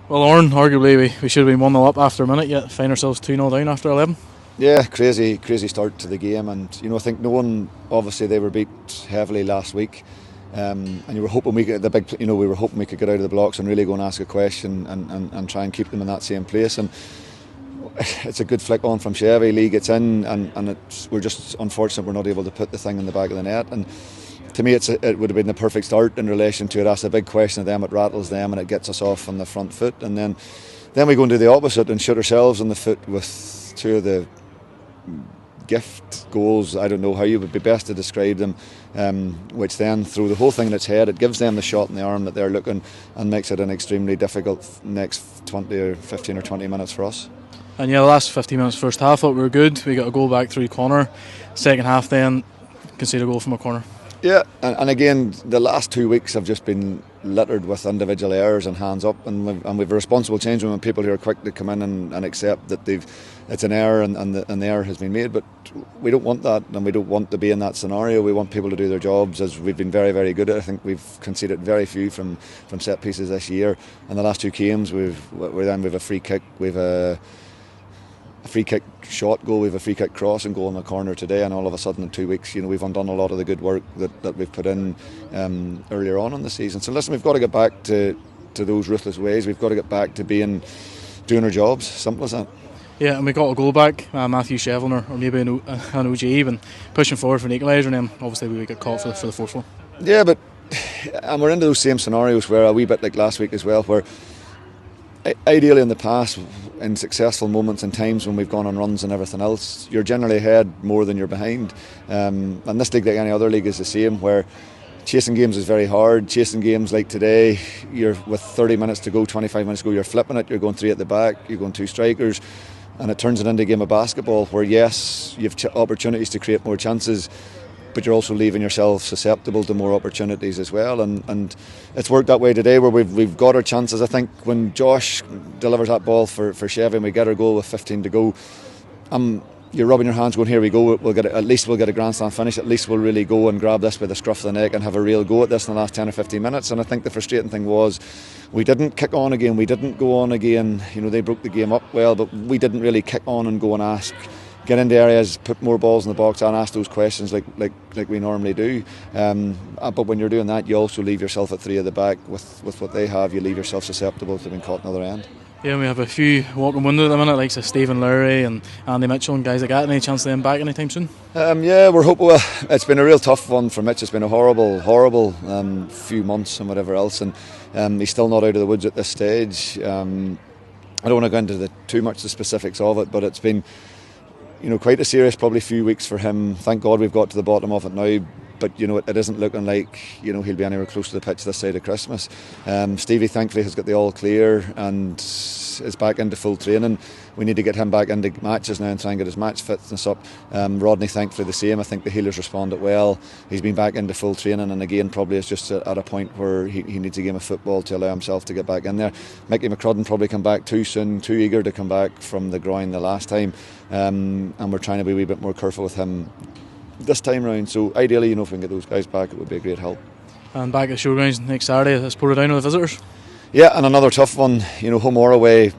Well, Oran, arguably we should have been 1-0 up after a minute, yet find ourselves 2-0 down after 11. Yeah, crazy start to the game, and I think no one. Obviously, they were beat heavily last week, and you were hoping we were hoping we could get out of the blocks and really go and ask a question and try and keep them in that same place. And it's a good flick on from Chevy. Lee gets in, and we're just unfortunate we're not able to put the thing in the back of the net. And to me, it would have been the perfect start in relation to it. Ask a big question of them, it rattles them, and it gets us off on the front foot. And then we go and do the opposite and shoot ourselves in the foot with two of the gift goals. I don't know how you would be best to describe them, which then throw the whole thing in its head. It gives them the shot in the arm that they're looking, and makes it an extremely difficult next 20 or 15 or 20 minutes for us. And yeah, the last 15 minutes first half, thought we were good. We got a goal back through corner. Second half, then concede a goal from a corner. Yeah, and again, the last 2 weeks have just been littered with individual errors and hands up, and we've a responsible change room and people who are quick to come in and accept that it's an error and the error has been made. But we don't want that, and we don't want to be in that scenario. We want people to do their jobs, as we've been very, very good at. I think we've conceded very few from set pieces this year. In the last two games, we've a free kick, we've a free kick shot goal, we've a free kick cross and goal in the corner today, and all of a sudden in 2 weeks, we've undone a lot of the good work that we've put in earlier on in the season. So listen, we've got to get back to those ruthless ways. We've got to get back to doing our jobs. Simple as that. Yeah, and we got a goal back, Matthew Shevlin or maybe an OG even pushing forward for an equaliser, and then obviously we get caught for the fourth one. Yeah, but and we're into those same scenarios where a wee bit like last week as well, where ideally in the past, in successful moments and times when we've gone on runs and everything else, you're generally ahead more than you're behind. And this league, like any other league, is the same, where chasing games is very hard. Chasing games like today, you're with 30 minutes to go, 25 minutes to go, you're flipping it, you're going three at the back, you're going two strikers, and it turns it into a game of basketball where, yes, you've opportunities to create more chances, but you're also leaving yourself susceptible to more opportunities as well, and it's worked that way today, where we've got our chances. I think when Josh delivers that ball for Chevy and we get our goal with 15 to go, you're rubbing your hands going, here we go, at least we'll get a grand slam finish, at least we'll really go and grab this by the scruff of the neck and have a real go at this in the last 10 or 15 minutes. And I think the frustrating thing was we didn't kick on again, we didn't go on again. They broke the game up well, but we didn't really kick on and go and get into areas, put more balls in the box and ask those questions like we normally do. But when you're doing that, you also leave yourself at three at the back with what they have. You leave yourself susceptible to being caught on the other end. Yeah, we have a few walking windows at the minute, like Stephen Lowry and Andy Mitchell and guys like that. Any chance of them back anytime soon? Yeah, we're hoping. Well, it's been a real tough one for Mitch. It's been a horrible few months and whatever else, and he's still not out of the woods at this stage. I don't want to go into too much the specifics of it, but it's been quite a serious probably few weeks for him. Thank God we've got to the bottom of it now, but it isn't looking like he'll be anywhere close to the pitch this side of Christmas. Stevie thankfully has got the all clear and is back into full training. We need to get him back into matches now and try and get his match fitness up. Rodney thankfully the same. I think the healers responded well. He's been back into full training, and again probably is just at a point where he needs a game of football to allow himself to get back in there. Mickey McCrudden probably come back too soon, too eager to come back from the groin the last time, and we're trying to be a wee bit more careful with him this time round. So ideally, if we can get those guys back, it would be a great help. And back at Showgrounds next Saturday, it's Portadown down with the visitors. Yeah, and another tough one. Home or away,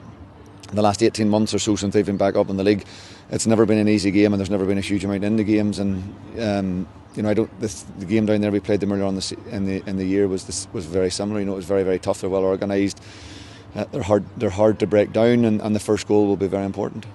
the last 18 months or so since they've been back up in the league, it's never been an easy game, and there's never been a huge amount in the games. And the game down there we played them earlier on in the year was very similar. It was very, very tough. They're well organised. They're hard to break down, and the first goal will be very important.